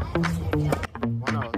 One out.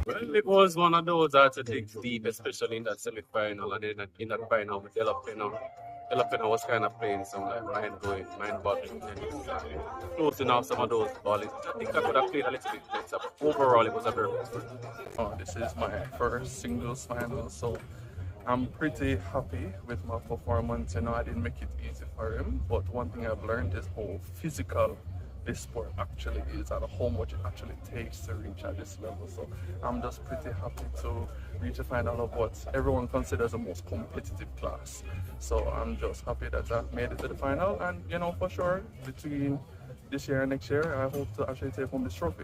Well, it was one of those that to dig deep, especially in that semi-final, and then in that final with Delapenha. Delapenha was kind of playing some like mind-blowing, mind-boggling, and closing out some of those volleys. I think I could have played a little bit better, but overall it was a very good one. This is my first singles final, so I'm pretty happy with my performance. You know, I didn't make it easy for him, but one thing I've learned is how physical this sport actually is and how much it actually takes to reach at this level. So I'm just pretty happy to reach a final of what everyone considers the most competitive class. So I'm just happy that I made it to the final, and you know, for sure, between this year and next year, I hope to actually take home this trophy.